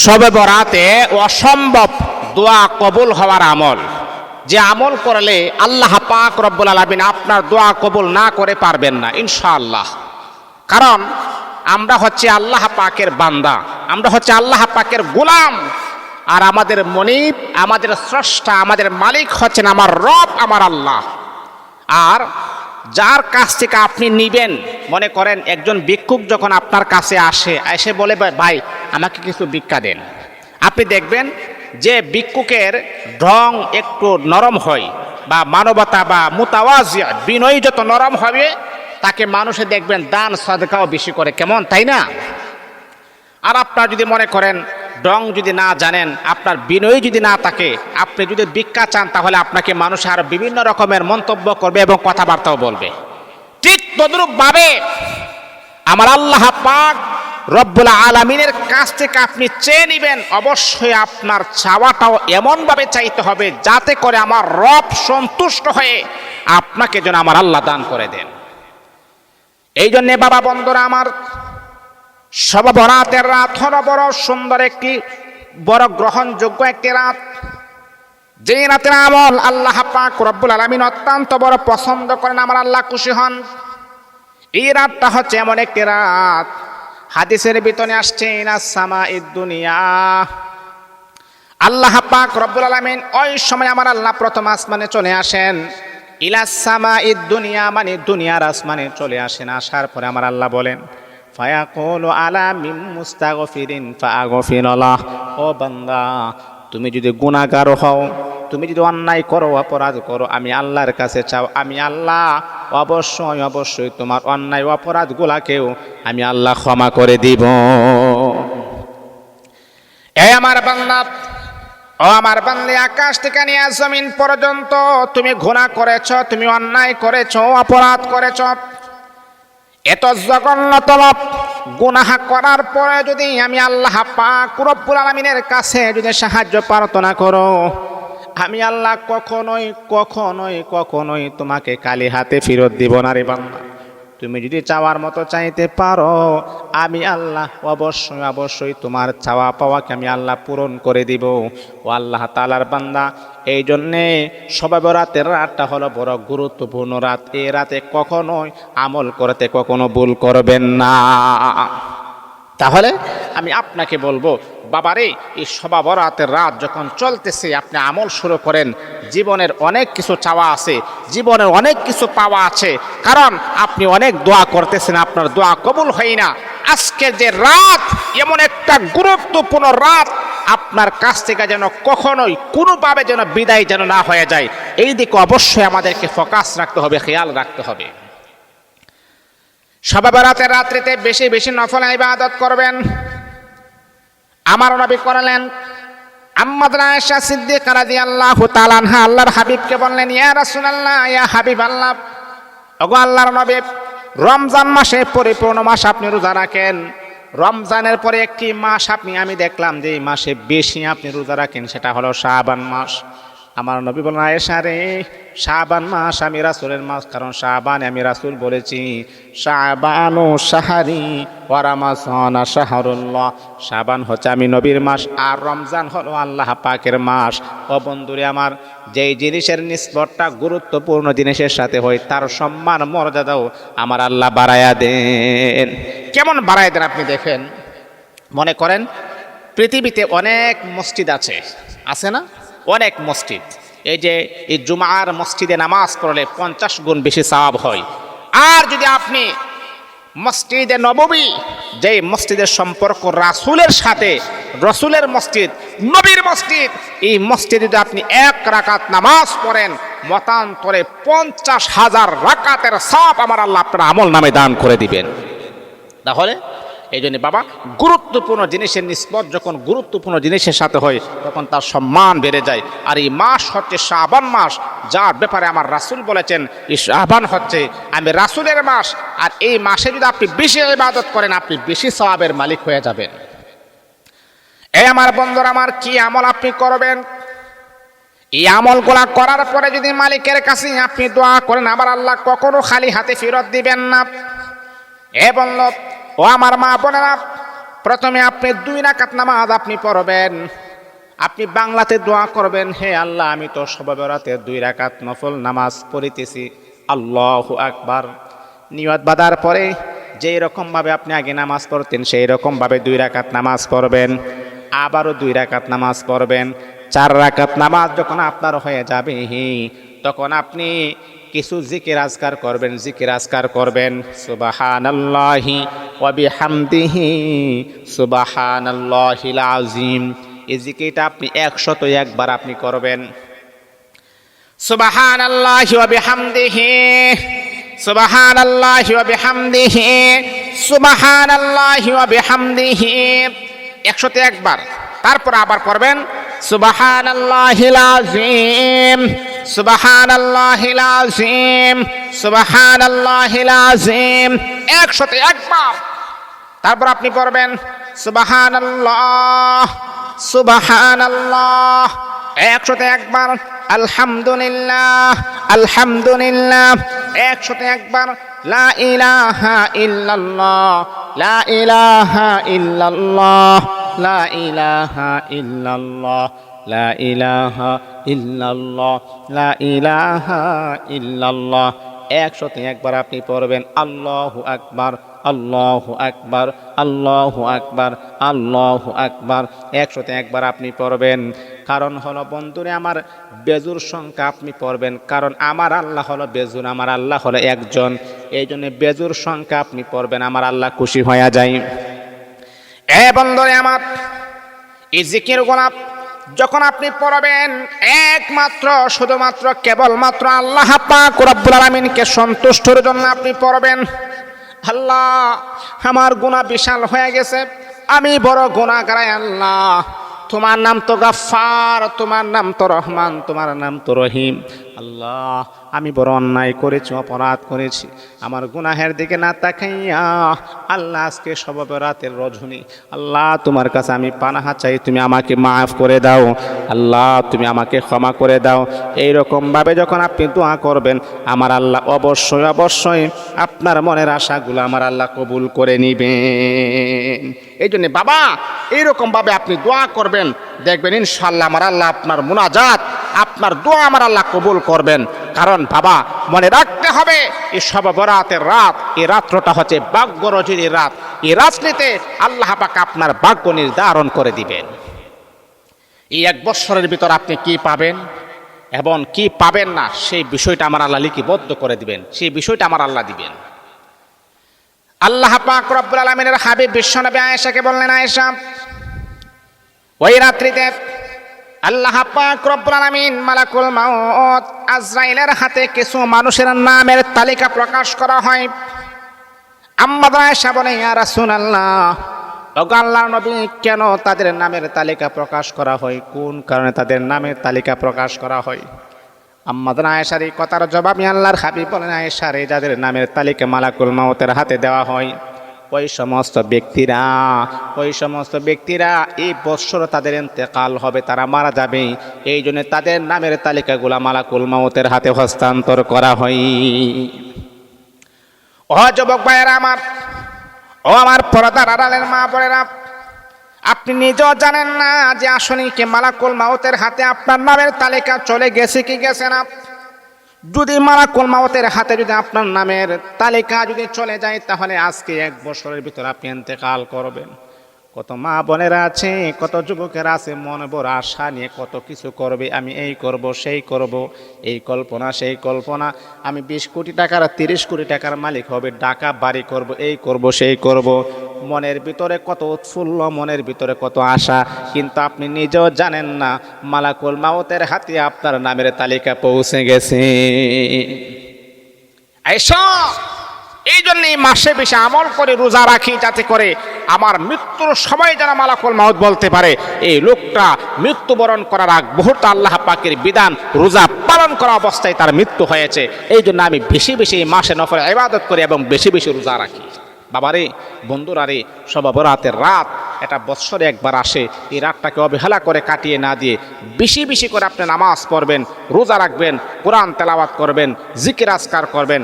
শবে বরাতে অসম্ভব দোয়া কবুল হওয়ার আমল, যে আমল করলে আল্লাহ পাক রব্বুল আলামিন আপনার দোয়া কবুল না করে পারবেন না ইনশাআল্লাহ। কারণ আমরা হচ্ছে আল্লাহ পাকের বান্দা, আমরা হচ্ছে আল্লাহ পাকের গোলাম, আর আমাদের মনিব, আমাদের স্রষ্টা, আমাদের মালিক হচ্ছেন আমার রব, আমার আল্লাহ। আর যার কাছ থেকে আপনি নিবেন, মনে করেন একজন ভিক্ষুক যখন আপনার কাছে এসে বলে ভাই আমাকে কিছু ভিক্ষা দেন, আপনি দেখবেন যে ভিক্ষুকের ঢং একটু নরম হয়, বা মানবতা বা মুতাওয়াজি বিনয়ী যত নরম হবে, তাকে মানুষে দেখবেন দান সাদকাও বেশি করে, কেমন তাই না? আর আপনার যদি মনে করেন ঢং যদি না জানেন, আপনার বিনয়ী যদি না থাকে, আপনি যদি ভিক্ষা চান, তাহলে আপনাকে মানুষ আরো বিভিন্ন রকমের মন্তব্য করবে এবং কথাবার্তাও বলবে। ঠিক তদ্রূপভাবে আমার আল্লাহ পাক রব্বুল আলামিনের কাছ থেকে আপনি চেয়ে নেবেন, অবশ্যই আপনার চাওয়াটাও এমনভাবে চাইতে হবে যাতে করে আমার রব সন্তুষ্ট হয়ে আপনাকে যেন আমার আল্লাহ দান করে দেন। এই জন্যে বাবা বন্ধুরা আমার, শবে বরাতের রাত হলো বড় সুন্দর একটি, বড় গ্রহণযোগ্য একটি রাত, যে রাতের আমল আল্লাহ পাক রব্বুল আলামিন অত্যন্ত বড় পছন্দ করেন, আমার আল্লাহ খুশি হন। এই রাতটা হচ্ছে এমন একটি রাত, হাদিসের ভিতরে আসছে ইনাস সামাঈদ দুনিয়া, আল্লাহ পাক রব্বুল আলামিন ওই সময় আমার আল্লাহ প্রথম আসমানে চলে আসেন। ইলাস সামাঈদ দুনিয়া মানে দুনিয়ার আসমানে চলে আসেন। আসার পরে আমার আল্লাহ বলেন, ফায়াকুলু আলা মিন মুস্তাগফিরিন ফাআগফিরুল্লাহ, ও বান্দা তুমি যদি গুনাহগার হও, তুমি যদি অন্যায় করো, অপরাধ করো, আমি আল্লাহর কাছে চাও, আমি আল্লাহ অবশ্যই অবশ্যই তোমার অন্যায় অপরাধগুলাকেও আমি আল্লাহ ক্ষমা করে দিব। এই আমার বান্দা, ও আমার বান্দা, আকাশ থেকে নিয়ে জমিন পর্যন্ত তুমি গুনাহ করেছ, তুমি অন্যায় করেছ, অপরাধ করেছ, এত জঘন্যতম গুনাহ করার পরে যদি আমি আল্লাহ পাক রব্বুল আলামিনের কাছে যদি সাহায্য প্রার্থনা করো, আমি আল্লাহ কখনোই কখনোই কখনোই তোমাকে খালি হাতে ফেরত দিব না রে বান্দা। তুমি যদি চাওয়ার মতো চাইতে পারো, আমি আল্লাহ অবশ্যই অবশ্যই তোমার চাওয়া পাওয়াকে আমি আল্লাহ পূরণ করে দিব। ও আল্লাহ তাআলার বান্দা, এই জন্যে শবে বরাতের রাতটা হলো বড় গুরুত্বপূর্ণ রাত। এই রাতে কখনোই আমল করতে কখনো ভুল করবেন না। তাহলে আমি আপনাকে বলবো, বাবারে, এই শবে বরাতের রাত যখন চলতেছে আপনি আমল শুরু করেন। জীবনের অনেক কিছু চাওয়া আছে, জীবনের অনেক কিছু পাওয়া আছে, কারণ আপনি অনেক দোয়া করতেছেন, আপনার দোয়া কবুল হয় না। আজকের যে রাত এমন একটা গুরুত্বপূর্ণ রাত, আপনার কাছ থেকে যেন কখনোই কোনোভাবে যেন বিদায় যেন না হয়ে যায়, এই দিকে অবশ্যই আমাদেরকে ফোকাস রাখতে হবে, খেয়াল রাখতে হবে। শবে বরাতের রাত্রিতে বেশি বেশি নফল ইবাদত করবেন। আমার নবী করলেন, আম্মা আয়েশা সিদ্দিকা রাদিয়াল্লাহু তাআলা আনহা আল্লাহর হাবিবকে বললেন, ইয়া রাসূলুল্লাহ, ইয়া হাবিবাল্লাহ, ওগো আল্লাহর নবী, রমজান মাসে পরিপূর্ণ মাস আপনি রোজা রাখেন, রমজানের পরে একটি মাস আমি দেখলাম যে এই মাসে বেশি আপনি রোজা রাখেন, সেটা হলো শাবান মাস। আমার নবী বলেন, আয়েশা রে, শাবান মাস আমি রাসূলের মাস, কারণ শাবান আমি রাসূল বলেছি, শাবানু শাহরি ওয়া রমাযানা শাহরুল্লাহ, শাবান হচ্ছে আমি নবীর মাস, আর রমজান হলো আল্লাহ পাকের মাস। ও বন্ধুরে আমার, যেই জিনিসের নিসবতটা গুরুত্বপূর্ণ জিনিসের সাথে হয়, তার সম্মান মর্যাদাও আমার আল্লাহ বাড়ায়া দেন। কেমন বাড়ায় দেন আপনি দেখেন। মনে করেন পৃথিবীতে অনেক মসজিদ আছে না? অনেক মসজিদ, এই যে এই জুমার মসজিদে নামাজ পড়লে 50 গুণ বেশি সওয়াব হয়। আর যদি আপনি মসজিদে নববী, যে মসজিদের সম্পর্ক রাসূলের সাথে, রাসূলের মসজিদ, নবীর মসজিদ, এই মসজিদে যদি আপনি 1 রাকাত নামাজ পড়েন, মতান্তরে 50,000 রাকাতের সওয়াব আমার আল্লাহ আপনার আমল নামে দান করে দিবেন। তাহলে এই জন্য বাবা, গুরুত্বপূর্ণ জিনিসের নিসবত যখন গুরুত্বপূর্ণ জিনিসের সাথে হয়, তখন তার সম্মান বেড়ে যায়। আর এই মাস হচ্ছে শাবান মাস, যার ব্যাপারে আমার রাসূল বলেছেন, এই শাবান হচ্ছে আমি রাসূলের মাস, আর এই মাসে যদি আপনি বেশি ইবাদত করেন, আপনি বেশি সওয়াবের মালিক হয়ে যাবেন। এই আমার বন্ধুরা আমার, কি আমল আপনি করবেন? এই আমলগুলা করার পরে যদি মালিকের কাছে আপনি দোয়া করেন, আমার আল্লাহ কখনো খালি হাতে ফেরত দিবেন না। এ বলল, ও আমার মা বোনেরা, প্রথমে আপনি 2 রাকাত নামাজ আপনি পড়বেন। আপনি বাংলাতে দোয়া করবেন, হে আল্লাহ আমি তো শবে বরাতে 2 রাকাত নফল নামাজ পড়িতেছি, আল্লাহু আকবার। নিয়ত বাঁধার পরে যেই রকম ভাবে আপনি আগে নামাজ পড়তেন সেই রকম ভাবে 2 রাকাত নামাজ পড়বেন, আবারও 2 রাকাত নামাজ পড়বেন। 4 রাকাত নামাজ যখন আপনার হয়ে যাবে তখন আপনি কিছু জিকির আজকার করবেন, জিকির আজকার করবেন। সুবহানাল্লাহি ওয়া বিহামদিহি সুবহানাল্লাহিল আযীম। এই জিকিরটা আপনি 101 বার আপনি করবেন। সুবহানাল্লাহি ওয়া বিহামদিহি সুবহানাল্লাহি ওয়া বিহামদিহি সুবহানাল্লাহি ওয়া বিহামদিহি 101 বার। তারপর আবার করবেন সুবহানাল্লাহিল আযীম সুবহানাল্লাহিল আযীম সুবহানাল্লাহিল আযীম 101 বার। তারপর আপনি পড়বেন সুবহানাল্লাহ সুবহানাল্লাহ 101 বার। আলহামদুলিল্লাহ আলহামদুলিল্লাহ 101 বার। লা ইলাহা ইল্লাল্লাহ লা ইলাহা ইল্লাল্লাহ লা ইলাহা ইল্লাল্লাহ লা ইলাহা ইল্লাল্লাহ লা ইলাহা ইল্লাল্লাহ 101 বার আপনি পড়বেন। আল্লাহু আকবার আল্লাহু আকবার আল্লাহু আকবার আল্লাহু আকবার 101 বার আপনি পড়বেন। কারণ হলো বন্ধুরে আমার বেজুর সংখ্যা আপনি পড়বেন, কারণ আমার আল্লাহ হলো বেজুর, আমার আল্লাহ হলো একজন, এই জন্য বেজুর সংখ্যা আপনি পড়বেন, আমার আল্লাহ খুশি হয়ে যায়। বন্ধুরে আমার এই জিকির গোলাপ যখন আপনি পড়বেন একমাত্র শুধুমাত্র কেবলমাত্র আল্লাহ পাক রব্বুল আলামিনকে সন্তুষ্টর জন্য আপনি পড়বেন। আল্লাহ আমার গুনাহ বিশাল হয়ে গেছে, আমি বড় গুনাহগার, আল্লাহ তোমার নাম তো গাফফার, তোমার নাম তো রহমান, তোমার নাম তো রহিম। আল্লাহ আমি বড় অন্যায় করেছি, অপরাধ করেছি, আমার গুনাহের দিকে না তাকাইয়া আল্লাহ আজকে শবে বরাতের রজনী, আল্লাহ তোমার কাছে আমি পানাহা চাই, তুমি আমাকে মাফ করে দাও, আল্লাহ তুমি আমাকে ক্ষমা করে দাও। এইরকমভাবে যখন আপনি দোয়া করবেন আমার আল্লাহ অবশ্যই অবশ্যই আপনার মনের আশাগুলো আমার আল্লাহ কবুল করে নিবেন। এই জন্য বাবা এইরকমভাবে আপনি দোয়া করবেন, দেখবেন ইনশাআল্লাহ আমার আল্লাহ আপনার মুনাজাত আপনার দোয়া আমার আল্লাহ কবুল করবেন। কারণ বাবা মনে রাখতে হবে এই শবে বরাতের রাত, এই রাত্রটা হচ্ছে ভাগ্য রজনীর রাত, এই রাত্রিতে আল্লাহ পাক আপনার ভাগ্য নির্ধারণ করে দিবেন। এই 1 বছরের ভিতর আপনি কি পাবেন এবং কি পাবেন না সেই বিষয়টা আমার আল্লাহ লিপিবদ্ধ করে দিবেন, সেই বিষয়টা আমার আল্লাহ দিবেন। আল্লাহ পাক রব্বুল আলামিনের হাবিব বিশ্বনবী আয়েশাকে বললেন, আয়েশা ওই রাত্রিতে আল্লাহ পাক রব্বুল আলামিন মালাকুল মাউত আজরাইলের হাতে কিছু মানুষের নামের তালিকা প্রকাশ করা হয়। আম্মা আয়েশা বলে, ইয়া রাসূলুল্লাহ, ওগো আল্লাহর নবী কেন তাদের নামের তালিকা প্রকাশ করা হয়, কোন কারণে তাদের নামের তালিকা প্রকাশ করা হয়? আম্মা আয়েশার এই কথার জবাবে আল্লাহর হাবিব বলেন, আয়েশা রে, যাদের নামের তালিকা মালাকুল মাউতের হাতে দেওয়া হয় ওই সমস্ত ব্যক্তিরা এই বৎসর তাদের ইন্তেকাল হবে, তারা মারা যাবে, এই জন্য তাদের নামের তালিকাগুলা মালাকুল মাউতের হাতে হস্তান্তর করা হয়। ও যুবক ভাইয়েরা আমার, ও আমার পর্দার আড়ালের মা বোনেরা, আপনি নিজেও জানেন না যে আসলে কি মালাকুল মাউতের হাতে আপনার নামের তালিকা চলে গেছে কি গেছে না। যদি মালাকুল মাউতের হাতে যদি আপনার নামের তালিকা যদি চলে যায় তাহলে আজকে 1 বছরের ভিতর আপনি ইন্তেকাল করবেন। কত মা বোনেরা আছে, কত যুবকেরা আছে মনে বড় আশা নিয়ে কত কিছু করবে, আমি এই করব সেই করব, এই কল্পনা সেই কল্পনা, আমি 20 কোটি টাকার 30 কোটি টাকার মালিক হবে, ঢাকা বাড়ি করব, এই করব সেই করব, মনের ভিতরে কত উৎফুল্ল, মনের ভিতরে কত আশা, কিন্তু আপনি নিজেও জানেন না মালাকুল মাউতের হাতে আপনার নামের তালিকা পৌঁছে গেছে। আয়েশা এই জন্য এই মাসে বেশি আমল করে রোজা রাখি, যাতে করে আমার মৃত্যুর সময় যেন মালাকুল মাউত বলতে পারে এই লোকটা মৃত্যুবরণ করার আগ মুহূর্তে আল্লাহ পাকের বিধান রোজা পালন করা অবস্থায় তার মৃত্যু হয়েছে। এই জন্য আমি বেশি বেশি এই মাসে নফল ইবাদত করি এবং বেশি বেশি রোজা রাখি। বাবারে বন্ধুরা রে, শবে বরাতের রাত এটা বৎসরে একবার আসে, এই রাতটাকে অবহেলা করে কাটিয়ে না দিয়ে বেশি বেশি করে আপনি নামাজ পড়বেন, রোজা রাখবেন, কোরআন তেলাওয়াত করবেন, জিকির আজকার করবেন।